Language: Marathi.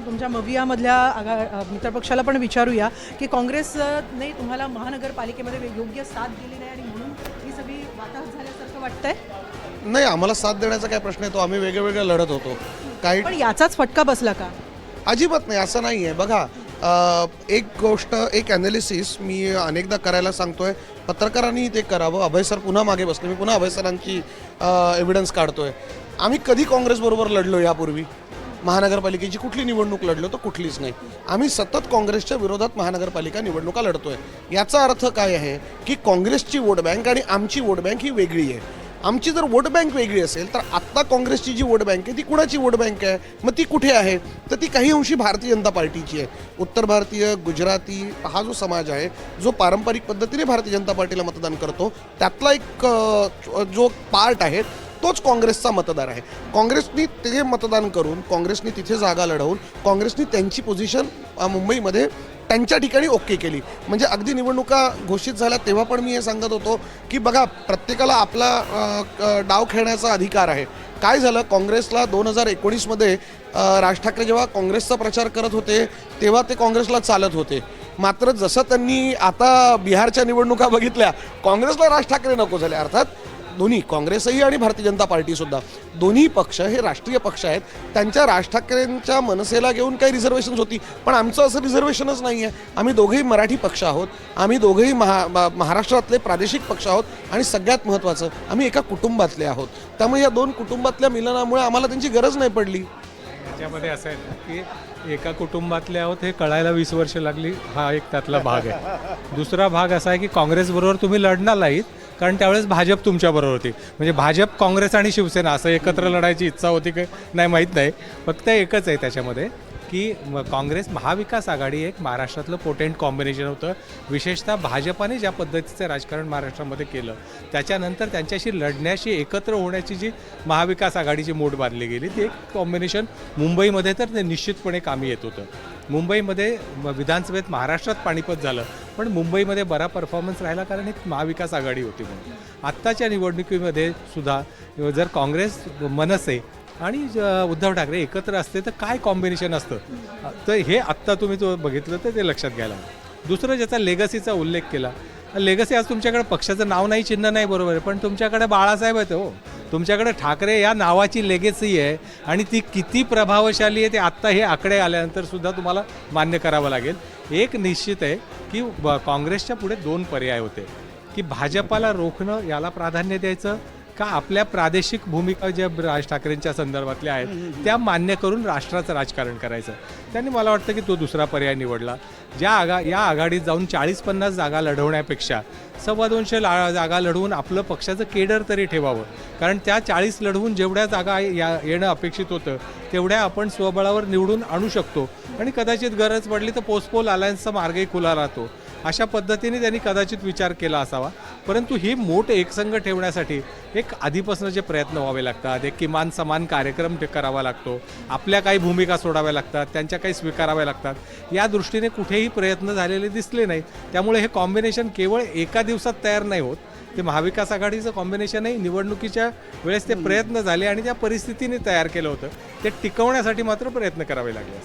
तुमच्या मवियामधल्या मित्रपक्षाला पण विचारूया की काँग्रेसने तुम्हाला महानगरपालिकेमध्ये योग्य साथ दिली नाही आणि म्हणून ही सगळी वाताहत झाल्यासारखं वाटतंय. नाही, आम्हाला साथ देण्याचा काय प्रश्न येतो, आम्ही वेगळे लढत होतो. काही पण याचाच फटका बसला का? अजिबात नाही, असं नाही आहे. बघा, एक गोष्ट, एक ॲनालिसिस मी अनेकदा करायला सांगतोय, पत्रकारांनी ते करावं. अभय सर पुन्हा मागे बसले, मी पुन्हा अभय सरांची एव्हिडन्स काढतोय. आम्ही कधी काँग्रेसबरोबर लढलो यापूर्वी? महानगरपालिकेची कुठली निवडणूक लढलो तर कुठलीच नाही. आम्ही सतत काँग्रेसच्या विरोधात महानगरपालिका निवडणुका लढतोय. याचा अर्थ काय आहे की काँग्रेसची वोट बँक आणि आमची वोट बँक ही वेगळी आहे. आमची जर वोट बँक वेगळी असेल तर आत्ता काँग्रेसची जी वोट बँक आहे ती कुणाची वोट बँक आहे? मग ती कुठे आहे? तर ती काही अंशी भारतीय जनता पार्टीची आहे. उत्तर भारतीय, गुजराती हा जो समाज आहे, जो पारंपरिक पद्धतीने भारतीय जनता पार्टीला मतदान करतो, त्यातला एक जो पार्ट आहे तोच काँग्रेसचा मतदार आहे. काँग्रेसनी ते मतदान करून, काँग्रेसनी तिथे जागा लढवून, काँग्रेसनी त्यांची पोझिशन मुंबईमध्ये त्यांच्या ठिकाणी ओके केली. म्हणजे अगदी निवडणुका घोषित झाल्या तेव्हा पण मी हे सांगत होतो की बघा, प्रत्येकाला आपला डाव खेळण्याचा अधिकार आहे. काय झालं, काँग्रेसला 2019मध्ये राज ठाकरे जेव्हा काँग्रेसचा प्रचार करत होते तेव्हा ते काँग्रेसला चालत होते. मात्र जसं त्यांनी आता बिहारच्या निवडणुका बघितल्या, काँग्रेसला राज ठाकरे नको झाले. अर्थात दोन्ही, काँग्रेसही आणि भारतीय जनता पार्टीसुद्धा, दोन्ही पक्ष हे राष्ट्रीय पक्ष आहेत. त्यांच्या राज ठाकरेंच्या मनसेला घेऊन काही रिझर्वेशन्स होती, पण आमचं असं रिझर्वेशनच नाही आहे. आम्ही दोघेही मराठी पक्ष आहोत, आम्ही दोघेही महाराष्ट्रातले प्रादेशिक पक्ष आहोत आणि सगळ्यात महत्त्वाचं, आम्ही एका कुटुंबातले आहोत. त्यामुळे या दोन कुटुंबातल्या मिलनामुळे आम्हाला त्यांची गरज नाही पडली. याच्यामध्ये असं आहे की एका कुटुंबातले आहोत हे कळायला 20 वर्ष लागली, हा एक त्यातला भाग आहे. दुसरा भाग असा आहे की काँग्रेसबरोबर तुम्ही लढणार नाहीत, कारण त्यावेळेस भाजप तुमच्याबरोबर होती. म्हणजे भाजप, काँग्रेस आणि शिवसेना असं एकत्र लढायची इच्छा होती की नाही माहीत नाही. फक्त एकच आहे त्याच्यामध्ये की काँग्रेस महाविकास आघाडी एक महाराष्ट्रातलं पोटेंट कॉम्बिनेशन होतं. विशेषतः भाजपाने ज्या पद्धतीचं राजकारण महाराष्ट्रामध्ये केलं त्याच्यानंतर त्यांच्याशी लढण्याशी, एकत्र होण्याची जी महाविकास आघाडीची मोड बांधली गेली, ती एक कॉम्बिनेशन मुंबईमध्ये तर ते निश्चितपणे कामी येत होतं. मुंबईमध्ये विधानसभेत महाराष्ट्रात पाणीपत झालं, पण मुंबईमध्ये बरा परफॉर्मन्स राहिला कारण एक महाविकास आघाडी होती म्हणून. आत्ताच्या निवडणुकीमध्ये सुद्धा जर काँग्रेस, मनसे आणि उद्धव ठाकरे एकत्र असते तर काय कॉम्बिनेशन असतं, तर हे आत्ता तुम्ही तो बघितलं तर ते लक्षात घ्यायला. दुसरं, ज्याचा लेगसीचा उल्लेख केला, लेगसी आज तुमच्याकडे पक्षाचं नाव नाही, चिन्ह नाही, बरोबर आहे, पण तुमच्याकडे बाळासाहेब आहेत हो. तुमच्याकडे ठाकरे या नावाची लेगसी आहे आणि ती किती प्रभावशाली आहे ते आत्ता हे आकडे आल्यानंतर सुद्धा तुम्हाला मान्य करावं लागेल. एक निश्चित आहे की काँग्रेसच्या पुढे दोन पर्याय होते की भाजपाला रोखणं, याला प्राधान्य द्यायचं का आपल्या प्रादेशिक भूमिका ज्या राज ठाकरेंच्या संदर्भातल्या आहेत त्या मान्य करून राष्ट्राचं राजकारण करायचं. त्यांनी मला वाटतं की तो दुसरा पर्याय निवडला. या आघाडीत जाऊन 40-50 जागा लढवण्यापेक्षा 250 जागा लढवून आपलं पक्षाचं केडर तरी ठेवावं, कारण त्या 40 लढवून जेवढ्या जागा येणं अपेक्षित होतं तेवढ्या आपण स्वबळावर निवडून आणू शकतो आणि कदाचित गरज पडली तर पोस्टपोल अलायन्सचा मार्गही खुला राहतो. अशा पद्धतीने त्यांनी कदाचित विचार केला असावा. परंतु ही मोठ एकसंघ ठेवण्यासाठी एक आधीपासून प्रयत्न व्हावे लागतात, एक किमान समान कार्यक्रम करावा लागतो, आपल्या काही भूमिका सोडाव्या लागतात, त्यांच्या काही स्वीकाराव्या लागतात. या दृष्टीने कुठेही प्रयत्न झालेले दिसले नाहीत. त्यामुळे हे कॉम्बिनेशन केवळ एका दिवसात तयार नाही होत. ते महाविकास आघाडीचं कॉम्बिनेशनही निवडणुकीच्या वेळेस ते प्रयत्न झाले आणि त्या परिस्थितीने तयार केलं होतं. ते टिकवण्यासाठी मात्र प्रयत्न करावे लागले.